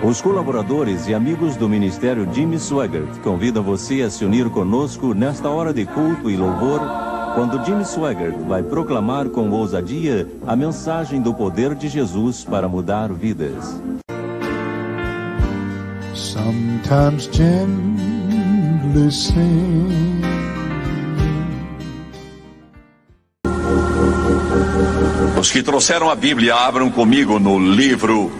Os colaboradores e amigos do Ministério Jimmy Swaggart convidam você a se unir conosco nesta hora de culto e louvor, quando Jimmy Swaggart vai proclamar com ousadia a mensagem do poder de Jesus para mudar vidas. Sometimes gently sing. Os que trouxeram a Bíblia, abram comigo no livro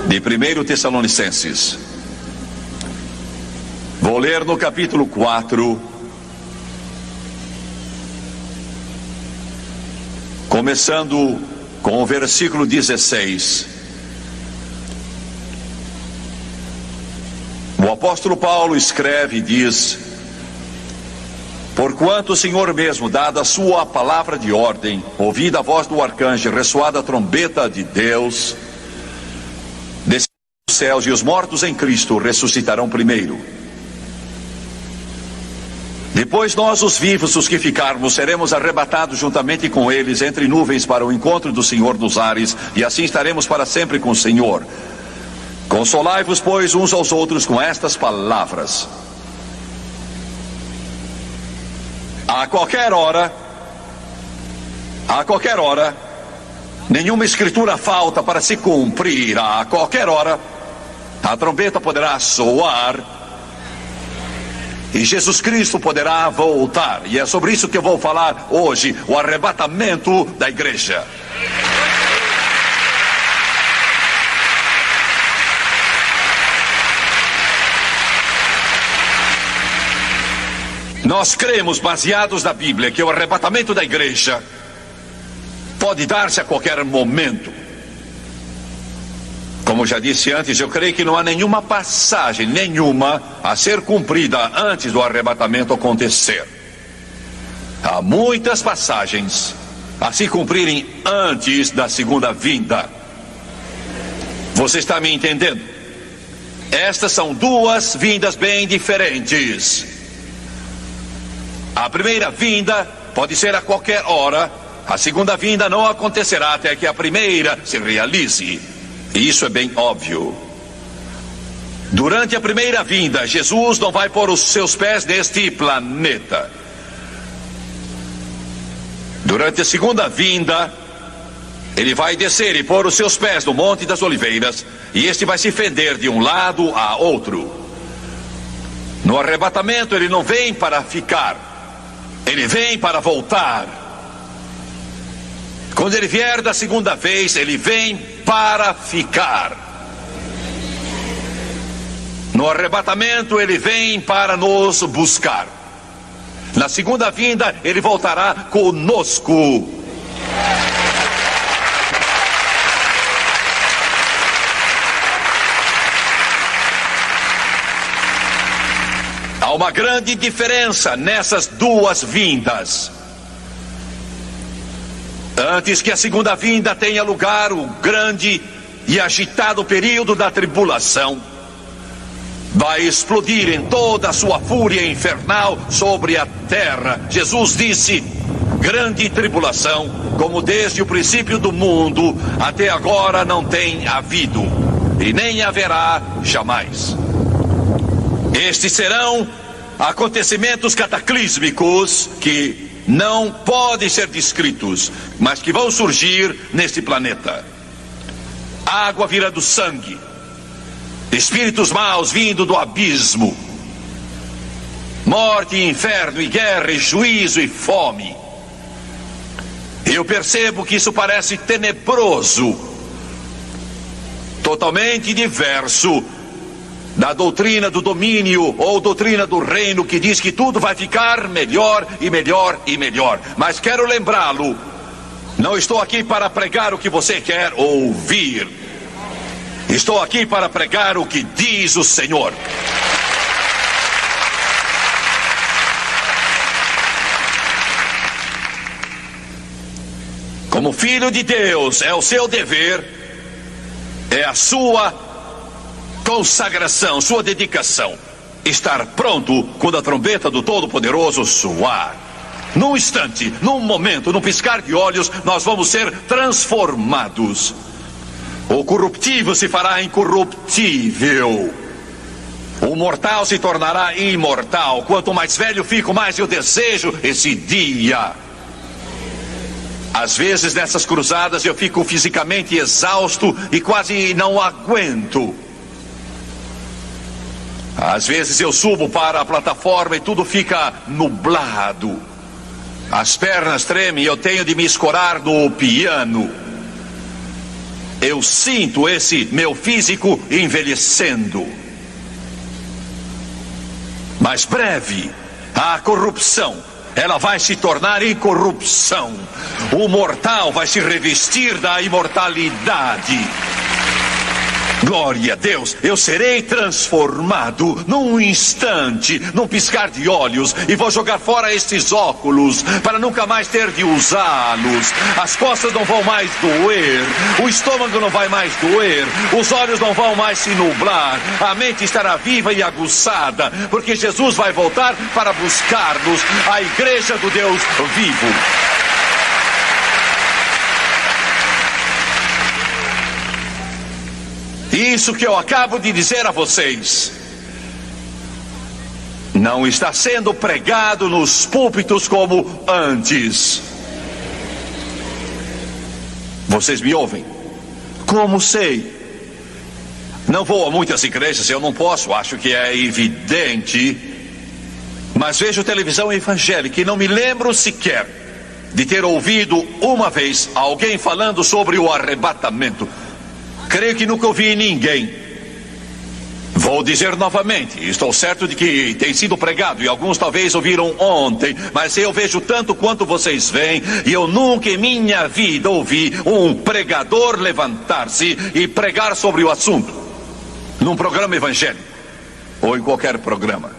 de 1 Tessalonicenses. Vou ler no capítulo 4, começando com o versículo 16. O apóstolo Paulo escreve e diz: porquanto o Senhor mesmo, dada a sua palavra de ordem, ouvida a voz do arcanjo, ressoada a trombeta de Deus, descerão dos céus, e os mortos em Cristo ressuscitarão primeiro. Depois nós, os vivos, os que ficarmos, seremos arrebatados juntamente com eles entre nuvens para o encontro do Senhor nos ares, e assim estaremos para sempre com o Senhor. Consolai-vos, pois, uns aos outros com estas palavras. A qualquer hora, nenhuma escritura falta para se cumprir. A qualquer hora, a trombeta poderá soar e Jesus Cristo poderá voltar. E é sobre isso que eu vou falar hoje, o arrebatamento da igreja. Nós cremos, baseados na Bíblia, que o arrebatamento da igreja pode dar-se a qualquer momento. Como já disse antes, eu creio que não há nenhuma passagem, a ser cumprida antes do arrebatamento acontecer. Há muitas passagens a se cumprirem antes da segunda vinda. Você está me entendendo? Estas são duas vindas bem diferentes. A primeira vinda pode ser a qualquer hora. A segunda vinda não acontecerá até que a primeira se realize. E isso é bem óbvio. Durante a primeira vinda, Jesus não vai pôr os seus pés neste planeta. Durante a segunda vinda, ele vai descer e pôr os seus pés no Monte das Oliveiras, e este vai se fender de um lado a outro. No arrebatamento, ele não vem para ficar. Ele vem para voltar. Quando ele vier da segunda vez, ele vem para ficar. No arrebatamento, ele vem para nos buscar. Na segunda vinda, ele voltará conosco. Há uma grande diferença nessas duas vindas. Antes que a segunda vinda tenha lugar, o grande e agitado período da tribulação vai explodir em toda a sua fúria infernal sobre a terra. Jesus disse: grande tribulação, como desde o princípio do mundo até agora não tem havido, e nem haverá jamais. Estes serão acontecimentos cataclísmicos que não podem ser descritos, mas que vão surgir neste planeta. Água virando sangue, espíritos maus vindo do abismo, morte, inferno e guerra, e juízo e fome. Eu percebo que isso parece tenebroso, totalmente diverso da doutrina do domínio ou doutrina do reino, que diz que tudo vai ficar melhor e melhor e melhor. Mas quero lembrá-lo, não estou aqui para pregar o que você quer ouvir. Estou aqui para pregar o que diz o Senhor. Como filho de Deus, é o seu dever, é a sua consagração, sua dedicação, estar pronto quando a trombeta do Todo-Poderoso soar. Num instante, num momento, num piscar de olhos, nós vamos ser transformados. O corruptível se fará incorruptível. O mortal se tornará imortal. Quanto mais velho fico, mais eu desejo esse dia. Às vezes nessas cruzadas eu fico fisicamente exausto e quase não aguento. Às vezes eu subo para a plataforma e tudo fica nublado. As pernas tremem e eu tenho de me escorar no piano. Eu sinto esse meu físico envelhecendo. Mas breve, a corrupção, ela vai se tornar incorrupção. O mortal vai se revestir da imortalidade. Glória a Deus, eu serei transformado num instante, num piscar de olhos, e vou jogar fora estes óculos para nunca mais ter de usá-los. As costas não vão mais doer, o estômago não vai mais doer, os olhos não vão mais se nublar, a mente estará viva e aguçada, porque Jesus vai voltar para buscar-nos, a igreja do Deus vivo. Isso que eu acabo de dizer a vocês não está sendo pregado nos púlpitos como antes. Vocês me ouvem? Como sei? Não vou a muitas igrejas, eu não posso, acho que é evidente. Mas vejo televisão evangélica e não me lembro sequer de ter ouvido uma vez alguém falando sobre o arrebatamento. Creio que nunca ouvi ninguém. Vou dizer novamente, estou certo de que tem sido pregado e alguns talvez ouviram ontem, mas eu vejo tanto quanto vocês veem e eu nunca em minha vida ouvi um pregador levantar-se e pregar sobre o assunto num programa evangélico ou em qualquer programa.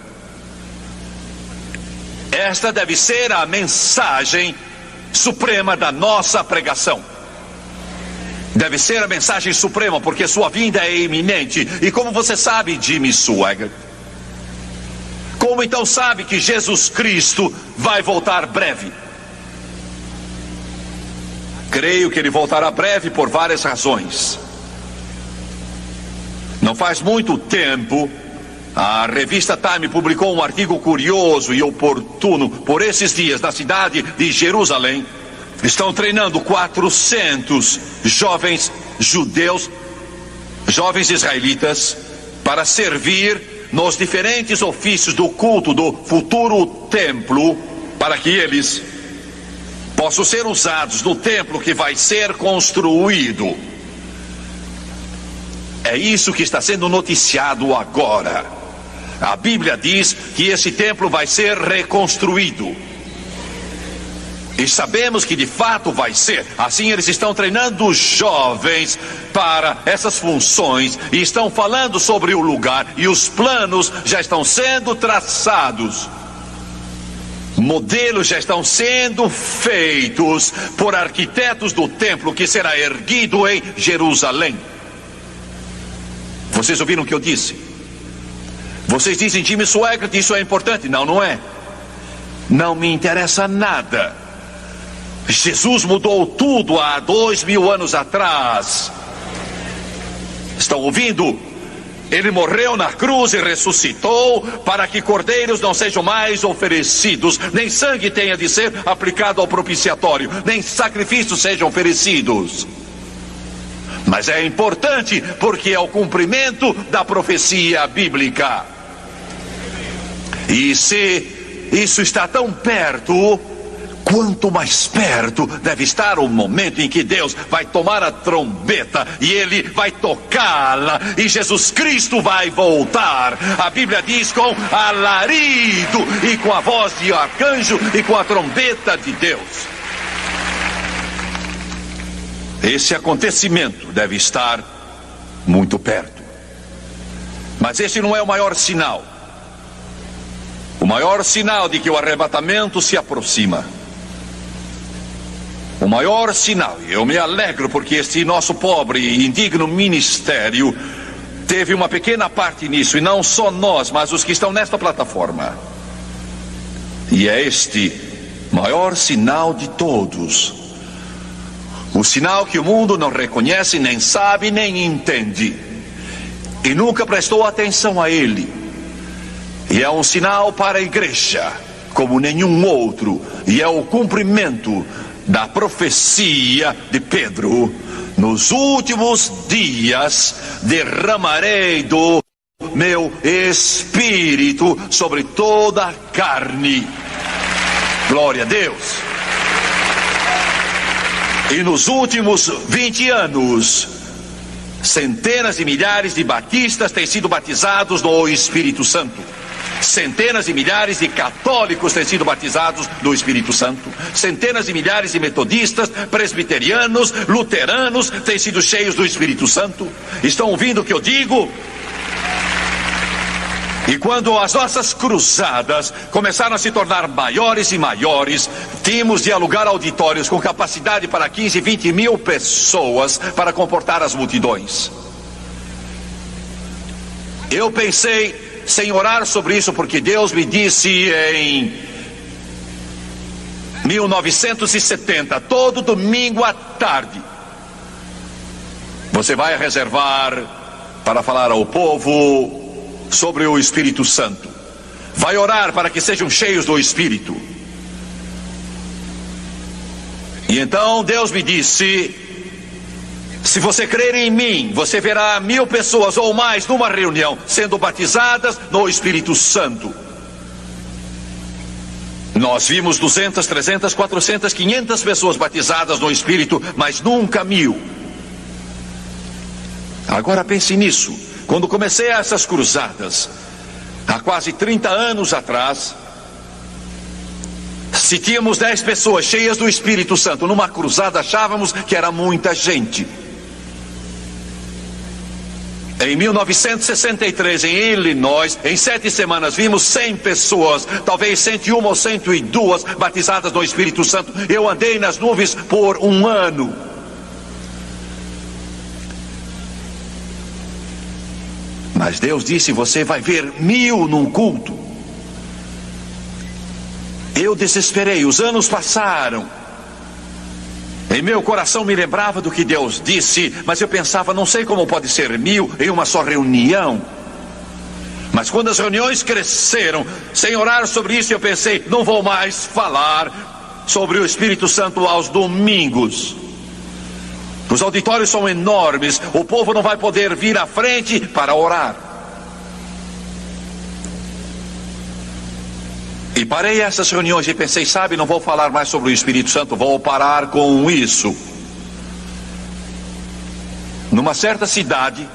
Esta deve ser a mensagem suprema da nossa pregação. Deve ser a mensagem suprema, porque sua vinda é iminente. E como você sabe, Jimmy Swaggart? Como então sabe que Jesus Cristo vai voltar breve? Creio que ele voltará breve por várias razões. Não faz muito tempo, a revista Time publicou um artigo curioso e oportuno. Por esses dias, na cidade de Jerusalém, estão treinando 400 jovens judeus, jovens israelitas, para servir nos diferentes ofícios do culto do futuro templo, para que eles possam ser usados no templo que vai ser construído. É isso que está sendo noticiado agora. A Bíblia diz que esse templo vai ser reconstruído. E sabemos que de fato vai ser. Assim eles estão treinando os jovens para essas funções e estão falando sobre o lugar e os planos já estão sendo traçados. Modelos já estão sendo feitos por arquitetos do templo que será erguido em Jerusalém. Vocês ouviram o que eu disse? Vocês dizem, Jimmy Swaggart, isso é importante. Não, não é. Não me interessa nada. Jesus mudou tudo há 2000 anos atrás. Estão ouvindo? Ele morreu na cruz e ressuscitou para que cordeiros não sejam mais oferecidos, nem sangue tenha de ser aplicado ao propiciatório, nem sacrifícios sejam oferecidos. Mas é importante porque é o cumprimento da profecia bíblica. E se isso está tão perto, quanto mais perto deve estar o momento em que Deus vai tomar a trombeta e Ele vai tocá-la e Jesus Cristo vai voltar. A Bíblia diz com alarido e com a voz de arcanjo e com a trombeta de Deus. Esse acontecimento deve estar muito perto. Mas esse não é o maior sinal. O maior sinal de que o arrebatamento se aproxima. O maior sinal, e eu me alegro porque este nosso pobre e indigno ministério teve uma pequena parte nisso, e não só nós, mas os que estão nesta plataforma. E é este maior sinal de todos. O sinal que o mundo não reconhece, nem sabe, nem entende. E nunca prestou atenção a ele. E é um sinal para a igreja, como nenhum outro. E é o cumprimento da profecia de Pedro. Nos últimos dias derramarei do meu espírito sobre toda a carne. Glória a Deus. E nos últimos 20 anos, centenas de milhares de batistas têm sido batizados no Espírito Santo. Centenas de milhares de católicos têm sido batizados no Espírito Santo. Centenas de milhares de metodistas, presbiterianos, luteranos têm sido cheios do Espírito Santo. Estão ouvindo o que eu digo? E quando as nossas cruzadas começaram a se tornar maiores e maiores, tínhamos de alugar auditórios com capacidade para 15, 20 mil pessoas para comportar as multidões. Eu pensei sem orar sobre isso, porque Deus me disse em 1970, todo domingo à tarde, você vai reservar para falar ao povo sobre o Espírito Santo. Vai orar para que sejam cheios do Espírito. E então Deus me disse: se você crer em mim, você verá 1000 pessoas ou mais numa reunião sendo batizadas no Espírito Santo. Nós vimos 200, 300, 400, 500 pessoas batizadas no Espírito, mas nunca 1000. Agora pense nisso. Quando comecei essas cruzadas, há quase 30 anos atrás, se tínhamos 10 pessoas cheias do Espírito Santo numa cruzada, achávamos que era muita gente. Em 1963, em Illinois, em 7 semanas, vimos 100 pessoas, talvez 101 ou 102 batizadas no Espírito Santo. Eu andei nas nuvens por um ano. Mas Deus disse: você vai ver 1000 num culto. Eu desesperei, os anos passaram. Em meu coração me lembrava do que Deus disse, mas eu pensava, não sei como pode ser 1000 em uma só reunião. Mas quando as reuniões cresceram, sem orar sobre isso, eu pensei, não vou mais falar sobre o Espírito Santo aos domingos. Os auditórios são enormes, o povo não vai poder vir à frente para orar. E parei essas reuniões e pensei, sabe, não vou falar mais sobre o Espírito Santo, vou parar com isso. Numa certa cidade,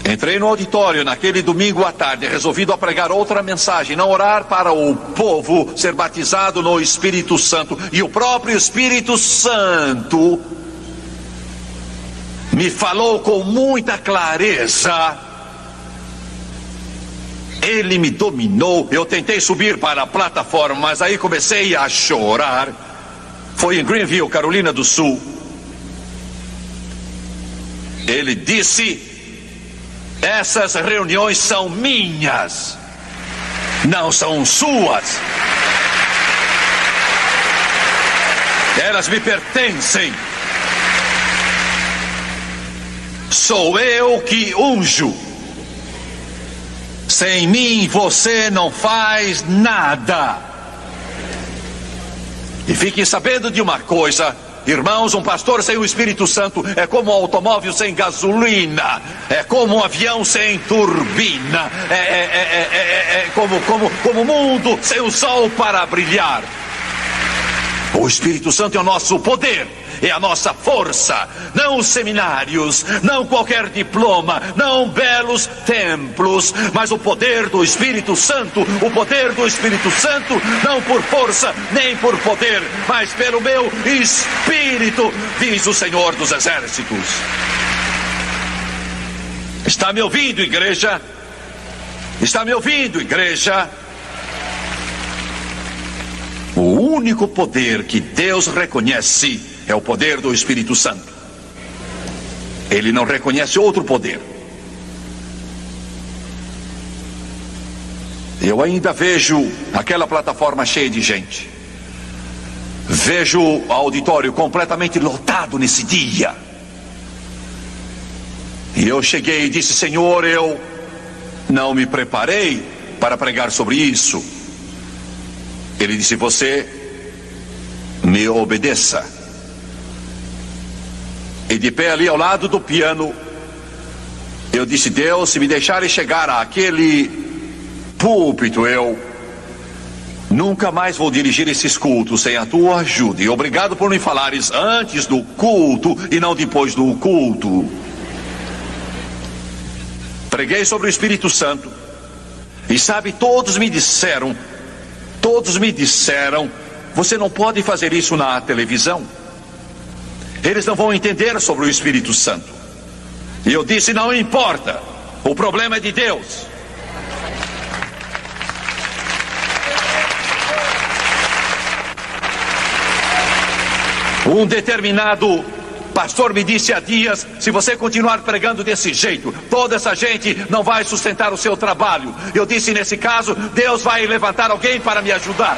entrei no auditório naquele domingo à tarde, resolvido a pregar outra mensagem, não orar para o povo ser batizado no Espírito Santo. E o próprio Espírito Santo me falou com muita clareza. Ele me dominou. Eu tentei subir para a plataforma, mas aí comecei a chorar. Foi em Greenville, Carolina do Sul. Ele disse: essas reuniões são minhas, não são suas. Elas me pertencem. Sou eu que unjo. Sem mim você não faz nada. E fiquem sabendo de uma coisa, irmãos, um pastor sem o Espírito Santo é como um automóvel sem gasolina, é como um avião sem turbina, é como o mundo sem o sol para brilhar. O Espírito Santo é o nosso poder, é a nossa força, não os seminários, não qualquer diploma, não belos templos, mas o poder do Espírito Santo, o poder do Espírito Santo, não por força nem por poder, mas pelo meu Espírito, diz o Senhor dos Exércitos. Está me ouvindo, igreja? Está me ouvindo, igreja? O único poder que Deus reconhece é o poder do Espírito Santo. Ele não reconhece outro poder. Eu ainda vejo aquela plataforma cheia de gente. vejo o auditório completamente lotado nesse dia. E eu cheguei e disse: Senhor, eu não me preparei para pregar sobre isso. Ele disse: você me obedeça. E de pé ali ao lado do piano, eu disse: Deus, se me deixarem chegar àquele púlpito, eu nunca mais vou dirigir esses cultos sem a tua ajuda. E obrigado por me falares antes do culto e não depois do culto. Preguei sobre o Espírito Santo. E sabe, todos me disseram, você não pode fazer isso na televisão. Eles não vão entender sobre o Espírito Santo. E eu disse: não importa, o problema é de Deus. Um determinado pastor me disse há dias: se você continuar pregando desse jeito, toda essa gente não vai sustentar o seu trabalho. Eu disse: nesse caso, Deus vai levantar alguém para me ajudar.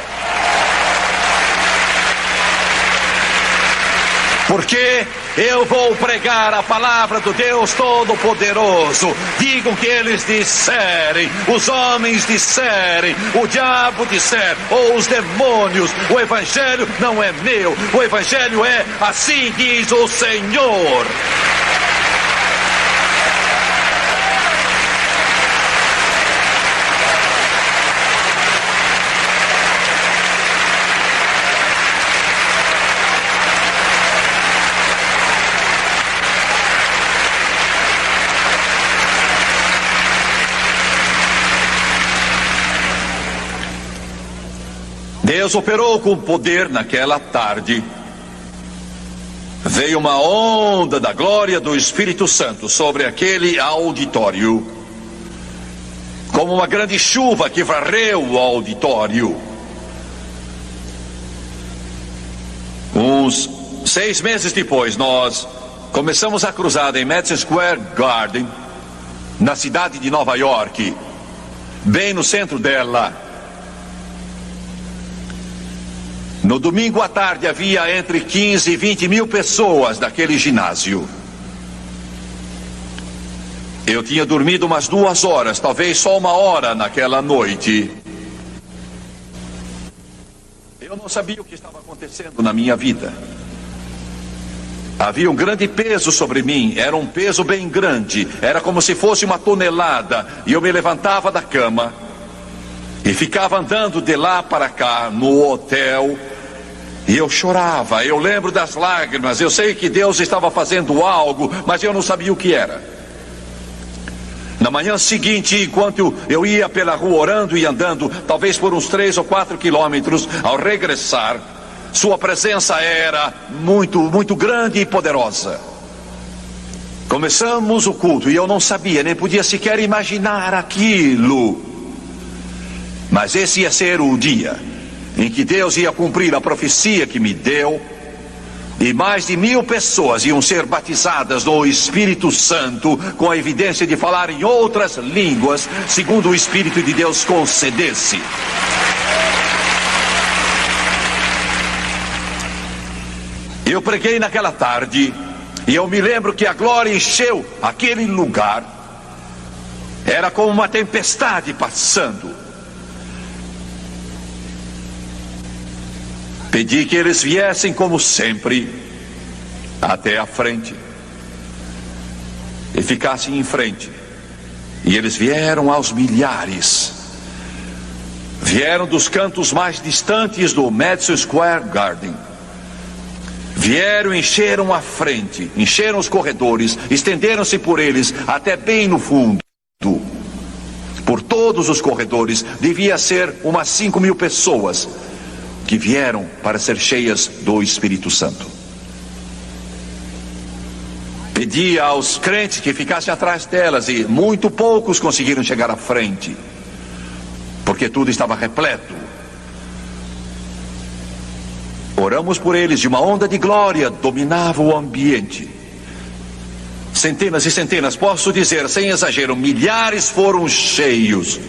Porque eu vou pregar a palavra do Deus Todo-Poderoso. Digam que eles disserem, os homens disserem, o diabo disser, ou os demônios: o evangelho não é meu, o evangelho é assim diz o Senhor. Deus operou com poder naquela tarde. Veio uma onda da glória do Espírito Santo sobre aquele auditório, como uma grande chuva que varreu o auditório. Uns 6 meses depois, nós começamos a cruzada em Madison Square Garden, na cidade de Nova York, bem no centro dela. No domingo à tarde havia entre 15 e 20 mil pessoas naquele ginásio. Eu tinha dormido umas 2 horas, talvez só 1 hora naquela noite. Eu não sabia o que estava acontecendo na minha vida. Havia um grande peso sobre mim, era um peso bem grande, era como se fosse 1 tonelada. E eu me levantava da cama e ficava andando de lá para cá no hotel. E eu chorava, eu lembro das lágrimas. Eu sei que Deus estava fazendo algo, mas eu não sabia o que era. Na manhã seguinte, enquanto eu ia pela rua orando e andando, talvez por uns 3 ou 4 quilômetros, ao regressar, sua presença era muito grande e poderosa. Começamos o culto e eu não sabia, nem podia sequer imaginar aquilo. Mas esse ia ser o dia em que Deus ia cumprir a profecia que me deu, e mais de 1000 pessoas iam ser batizadas no Espírito Santo, com a evidência de falar em outras línguas, segundo o Espírito de Deus concedesse. Eu preguei naquela tarde, e eu me lembro que a glória encheu aquele lugar. Era como uma tempestade passando. Pedi que eles viessem como sempre até a frente e ficassem em frente. E eles vieram aos milhares. Vieram dos cantos mais distantes do Madison Square Garden. Vieram, encheram a frente, encheram os corredores, estenderam-se por eles até bem no fundo. Por todos os corredores, devia ser umas 5.000 pessoas que vieram para ser cheias do Espírito Santo. Pedi aos crentes que ficassem atrás delas, e muito poucos conseguiram chegar à frente, porque tudo estava repleto. Oramos por eles, e uma onda de glória dominava o ambiente. Centenas e centenas, posso dizer sem exagero, milhares foram cheios.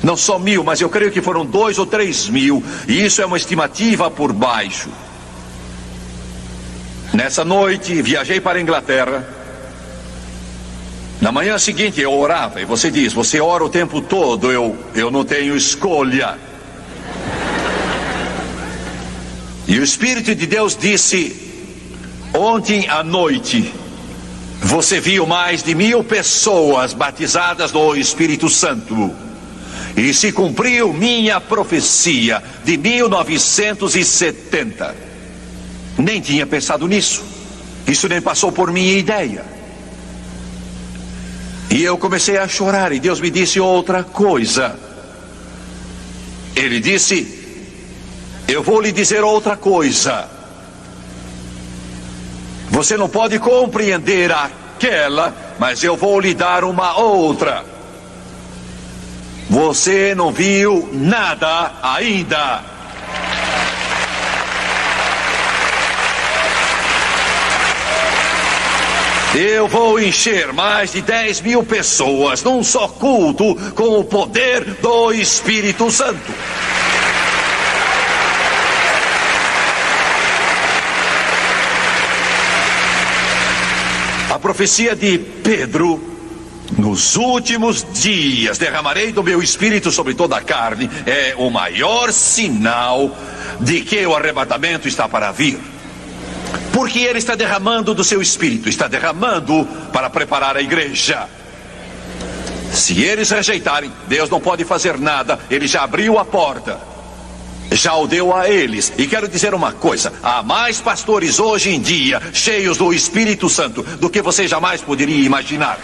Não só 1000, mas eu creio que foram 2 ou 3 mil, e isso é uma estimativa por baixo. Nessa noite, viajei para a Inglaterra. Na manhã seguinte, eu orava. E você diz, você ora o tempo todo. Eu não tenho escolha. E o Espírito de Deus disse, ontem à noite, você viu mais de 1000 pessoas batizadas no Espírito Santo. E se cumpriu minha profecia de 1970. Nem tinha pensado nisso. Isso nem passou por minha ideia. E eu comecei a chorar e Deus me disse outra coisa. Ele disse, eu vou lhe dizer outra coisa. Você não pode compreender aquela, mas eu vou lhe dar uma outra. Você não viu nada ainda. Eu vou encher mais de 10.000 pessoas num só culto com o poder do Espírito Santo. A profecia de Pedro, nos últimos dias derramarei do meu Espírito sobre toda a carne, é o maior sinal de que o arrebatamento está para vir. Porque ele está derramando do seu Espírito, está derramando para preparar a igreja. Se eles rejeitarem, Deus não pode fazer nada, ele já abriu a porta. Já o deu a eles. E quero dizer uma coisa, há mais pastores hoje em dia cheios do Espírito Santo do que você jamais poderia imaginar.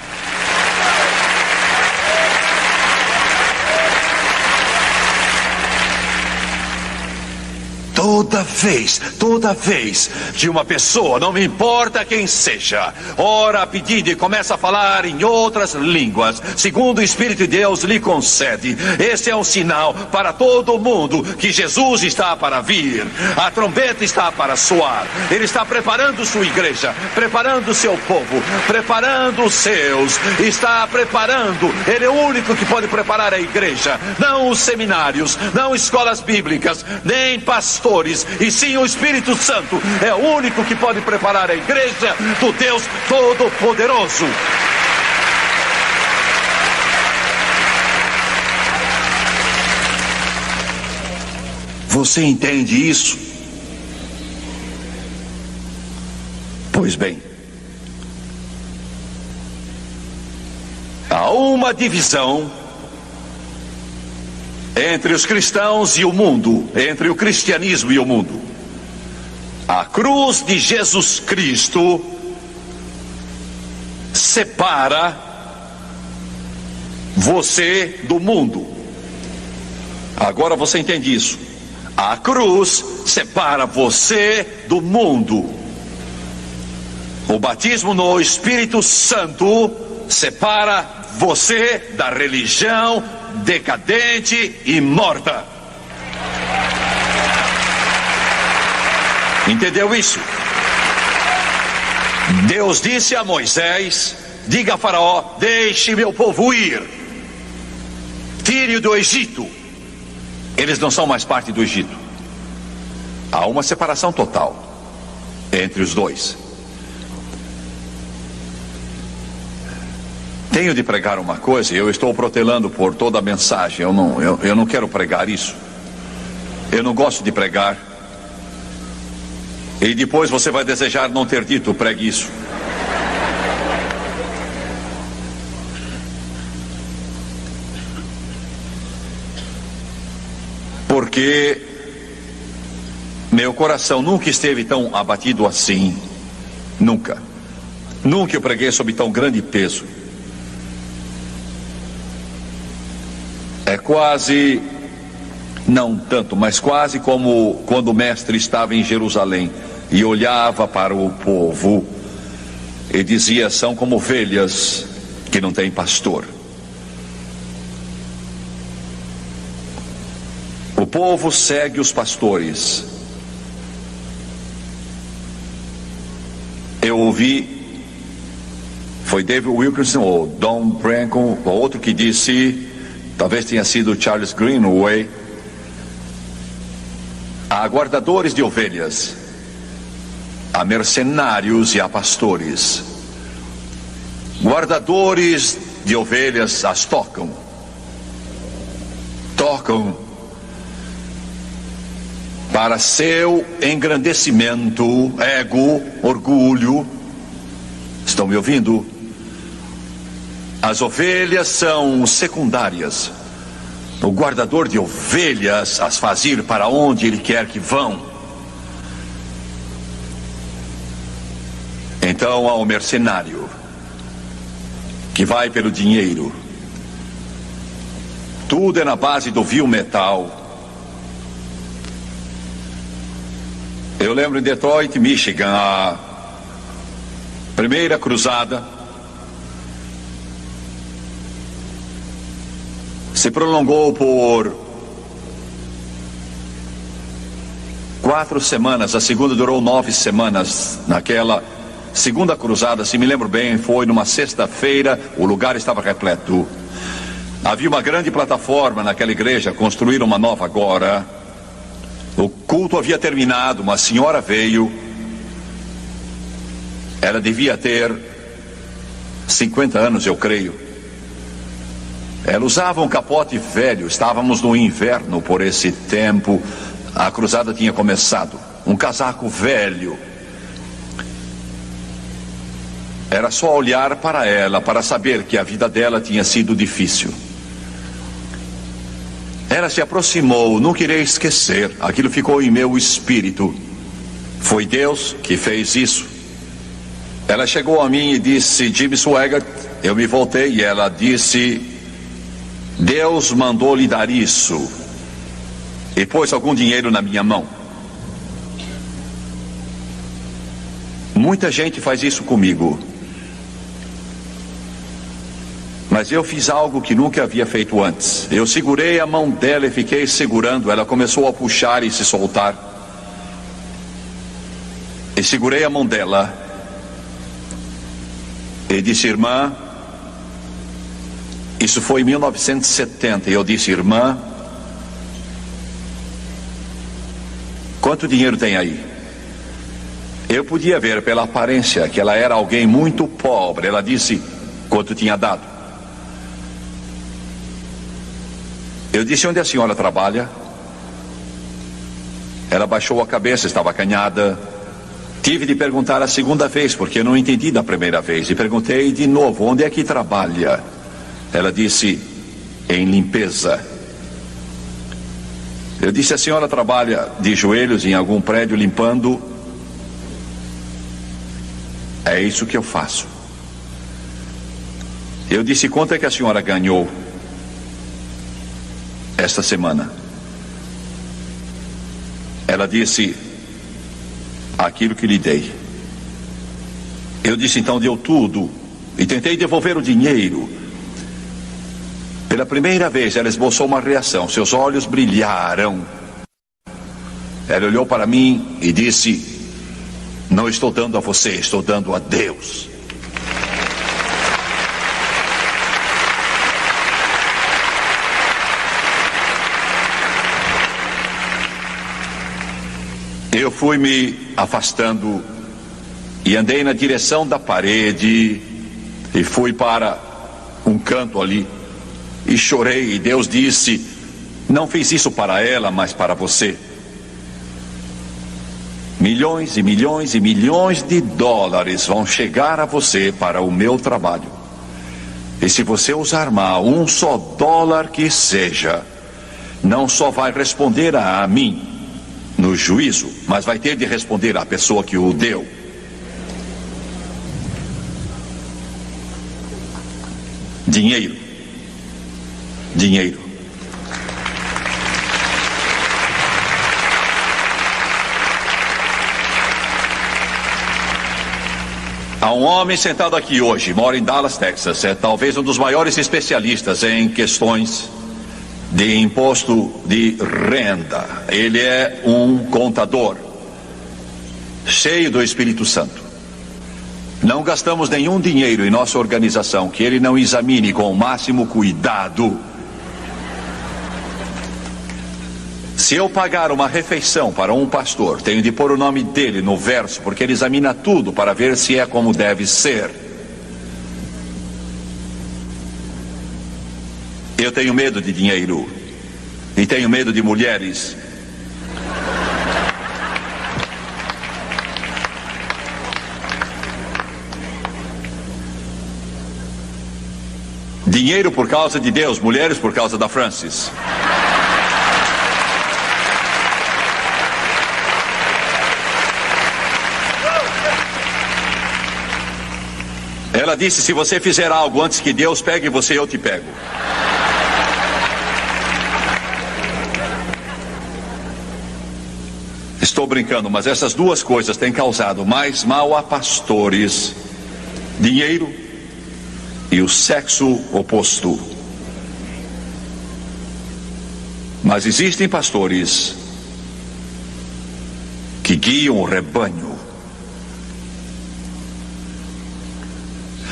Toda vez que uma pessoa, não me importa quem seja, ora a pedido e começa a falar em outras línguas, segundo o Espírito de Deus lhe concede, esse é um sinal para todo mundo que Jesus está para vir, a trombeta está para soar, ele está preparando sua igreja, preparando seu povo, preparando os seus, está preparando, ele é o único que pode preparar a igreja, não os seminários, não escolas bíblicas, nem pastores, e sim o Espírito Santo é o único que pode preparar a igreja do Deus Todo-Poderoso. Você entende isso? Pois bem, há uma divisão entre os cristãos e o mundo, entre o cristianismo e o mundo. A cruz de Jesus Cristo separa você do mundo. Agora você entende isso? A cruz separa você do mundo. O batismo no Espírito Santo separa você da religião decadente e morta. Entendeu isso? Deus disse a Moisés, diga a Faraó, deixe meu povo ir, tire-o do Egito. Eles não são mais parte do Egito. Há uma separação total entre os dois. Tenho de pregar uma coisa, eu estou protelando por toda a mensagem, eu não quero pregar isso. Eu não gosto de pregar. E depois você vai desejar não ter dito, pregue isso. Porque meu coração nunca esteve tão abatido assim. Nunca. Nunca eu preguei sob tão grande peso. É quase, não tanto, mas quase como quando o mestre estava em Jerusalém e olhava para o povo e dizia, são como ovelhas que não têm pastor. O povo segue os pastores. Eu ouvi, foi David Wilkerson ou Don Branco, ou outro que disse, talvez tenha sido Charles Greenway, há guardadores de ovelhas, a mercenários e a pastores. Guardadores de ovelhas as tocam. Tocam para seu engrandecimento, ego, orgulho. Estão me ouvindo? As ovelhas são secundárias. O guardador de ovelhas as faz ir para onde ele quer que vão. Então há o mercenário que vai pelo dinheiro. Tudo é na base do vil metal. Eu lembro em Detroit, Michigan, a primeira cruzada se prolongou por 4 semanas. A segunda durou 9 semanas. Naquela segunda cruzada, se me lembro bem, foi numa sexta-feira. O lugar estava repleto. Havia uma grande plataforma naquela igreja. Construíram uma nova agora. O culto havia terminado. Uma senhora veio. Ela devia ter 50 anos, eu creio. Ela usava um capote velho. Estávamos no inverno por esse tempo. A cruzada tinha começado. Um casaco velho. Era só olhar para ela para saber que a vida dela tinha sido difícil. Ela se aproximou, nunca irei esquecer. Aquilo ficou em meu espírito. Foi Deus que fez isso. Ela chegou a mim e disse: Jimmy Swaggart. Eu me voltei e ela disse: Deus mandou lhe dar isso. E pôs algum dinheiro na minha mão. Muita gente faz isso comigo. Mas eu fiz algo que nunca havia feito antes. Eu segurei a mão dela e fiquei segurando. Ela começou a puxar e se soltar. E segurei a mão dela. E disse: irmã, isso foi em 1970. E eu disse: irmã, quanto dinheiro tem aí? Eu podia ver pela aparência que ela era alguém muito pobre. Ela disse: quanto tinha dado? Eu disse: onde a senhora trabalha? Ela baixou a cabeça, estava acanhada. Tive de perguntar a segunda vez, porque eu não entendi da primeira vez. E perguntei de novo: onde é que trabalha? Ela disse: em limpeza. Eu disse: a senhora trabalha de joelhos em algum prédio limpando? É isso que eu faço. Eu disse: quanto é que a senhora ganhou esta semana? Ela disse: aquilo que lhe dei. Eu disse: então deu tudo. E tentei devolver o dinheiro. Pela primeira vez ela esboçou uma reação. Seus olhos brilharam. Ela olhou para mim e disse: não estou dando a você, estou dando a Deus. Eu fui me afastando e andei na direção da parede e fui para um canto ali e chorei. E Deus disse: não fiz isso para ela, mas para você. Milhões e milhões e milhões de dólares vão chegar a você para o meu trabalho. E se você usar mal um só dólar que seja, não só vai responder a mim no juízo, mas vai ter de responder à pessoa que o deu. Dinheiro. Dinheiro. Há um homem sentado aqui hoje, mora em Dallas, Texas. É talvez um dos maiores especialistas em questões de imposto de renda. Ele é um contador cheio do Espírito Santo. Não gastamos nenhum dinheiro em nossa organização que ele não examine com o máximo cuidado. Se eu pagar uma refeição para um pastor, tenho de pôr o nome dele no verso, porque ele examina tudo para ver se é como deve ser. Eu tenho medo de dinheiro e tenho medo de mulheres. Dinheiro por causa de Deus, mulheres por causa da Francis. Ela disse: se você fizer algo antes que Deus pegue você, eu te pego. Estou brincando, mas essas duas coisas têm causado mais mal a pastores: dinheiro e o sexo oposto. Mas existem pastores que guiam o rebanho.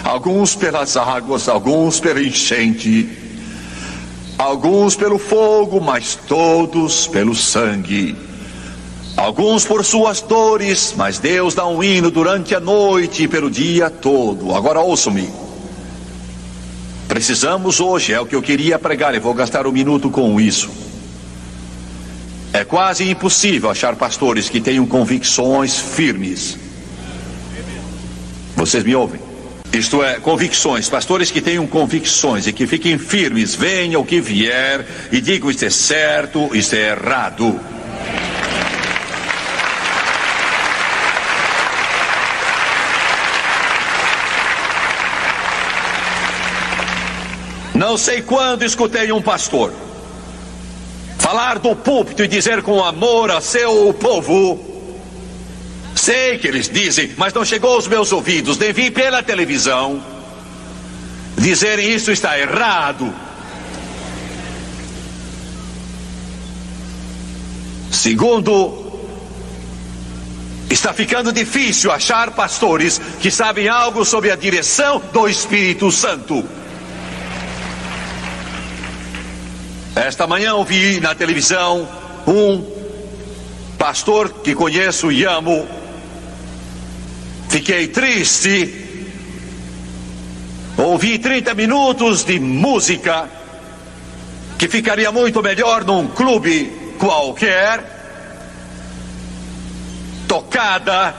Alguns pelas águas, alguns pela enchente, alguns pelo fogo, mas todos pelo sangue. Alguns por suas dores, mas Deus dá um hino durante a noite e pelo dia todo. Agora ouçam-me. Precisamos hoje, é o que eu queria pregar, e vou gastar um minuto com isso. É quase impossível achar pastores que tenham convicções firmes. Vocês me ouvem? Isto é, convicções, pastores que tenham convicções e que fiquem firmes, venha o que vier, e digam: isto é certo, isto é errado. Não sei quando escutei um pastor falar do púlpito e dizer com amor a seu povo. Sei que eles dizem, mas não chegou aos meus ouvidos, nem vi pela televisão dizerem: isso está errado. Segundo, está ficando difícil achar pastores que sabem algo sobre a direção do Espírito Santo. Esta manhã ouvi na televisão um pastor que conheço e amo. Fiquei triste. Ouvi 30 minutos de música que ficaria muito melhor num clube qualquer, tocada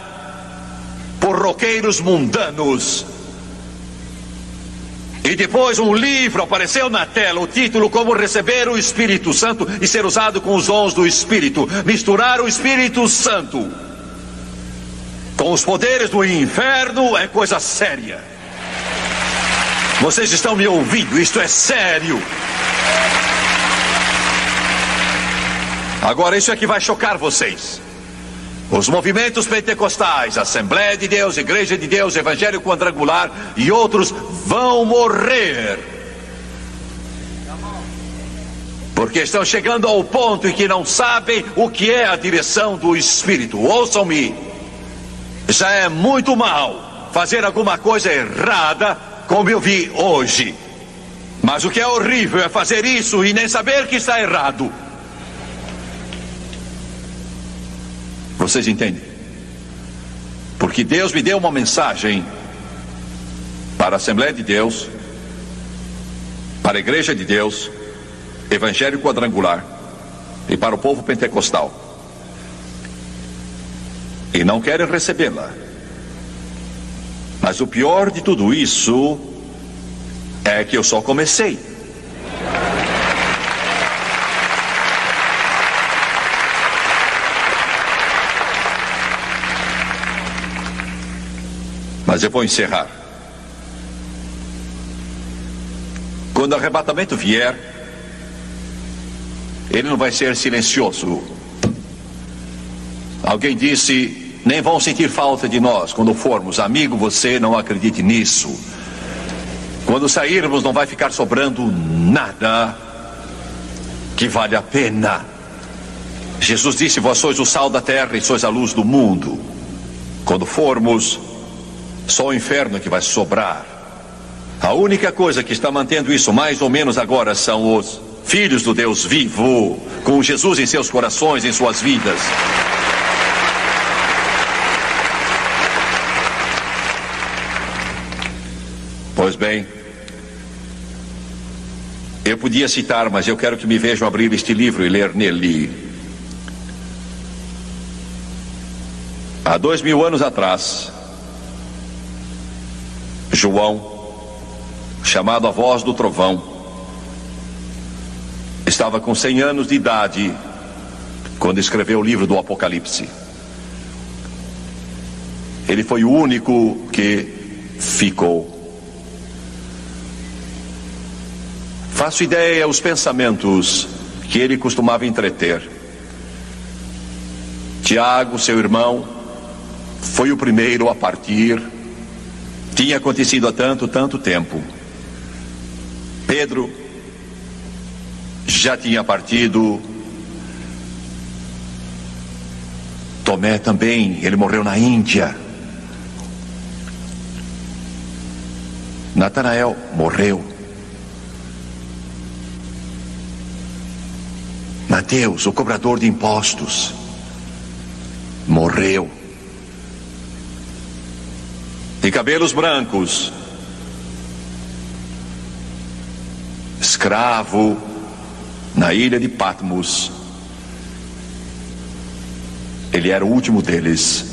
por roqueiros mundanos. E depois um livro apareceu na tela, o título: Como Receber o Espírito Santo e Ser Usado com os Dons do Espírito. Misturar o Espírito Santo com os poderes do inferno é coisa séria. Vocês estão me ouvindo? Isto é sério. Agora, isso é que vai chocar vocês. Os movimentos pentecostais, Assembleia de Deus, Igreja de Deus, Evangelho Quadrangular e outros vão morrer. Porque estão chegando ao ponto em que não sabem o que é a direção do Espírito. Ouçam-me. Já é muito mal fazer alguma coisa errada, como eu vi hoje. Mas o que é horrível é fazer isso e nem saber que está errado. Vocês entendem? Porque Deus me deu uma mensagem para a Assembleia de Deus, para a Igreja de Deus, Evangelho Quadrangular e para o povo pentecostal. E não querem recebê-la. Mas o pior de tudo isso é que eu só comecei. Mas eu vou encerrar. Quando o arrebatamento vier, ele não vai ser silencioso. Alguém disse: nem vão sentir falta de nós quando formos. Amigo, você não acredite nisso. Quando sairmos, não vai ficar sobrando nada que vale a pena. Jesus disse: vós sois o sal da terra e sois a luz do mundo. Quando formos, só o inferno que vai sobrar. A única coisa que está mantendo isso mais ou menos agora são os filhos do Deus vivo, com Jesus em seus corações, em suas vidas. Pois bem, eu podia citar, mas eu quero que me vejam abrir este livro e ler nele. Há 2000 anos atrás, João, chamado a voz do trovão, estava com 100 anos de idade quando escreveu o livro do Apocalipse. Ele foi o único que ficou. Faço ideia os pensamentos que ele costumava entreter. Tiago, seu irmão, foi o primeiro a partir. Tinha acontecido há tanto tempo. Pedro já tinha partido. Tomé também, ele morreu na Índia. Natanael morreu. Mateus, o cobrador de impostos, morreu. De cabelos brancos, escravo na ilha de Patmos, ele era o último deles.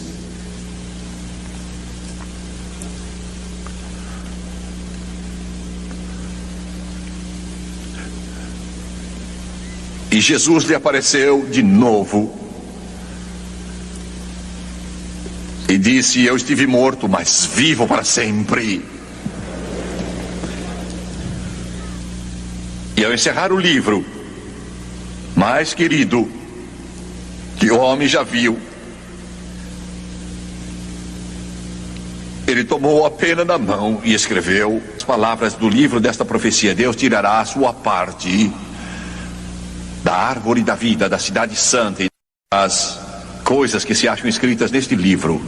E Jesus lhe apareceu de novo e disse: eu estive morto, mas vivo para sempre. E ao encerrar o livro, mais querido que o homem já viu, ele tomou a pena na mão e escreveu as palavras do livro desta profecia: Deus tirará a sua parte da árvore da vida, da cidade santa, e das coisas que se acham escritas neste livro.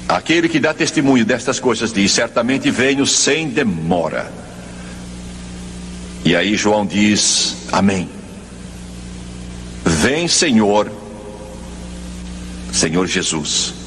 Aquele que dá testemunho destas coisas diz: certamente venho sem demora. E aí João diz: amém. Vem, Senhor, Senhor Jesus.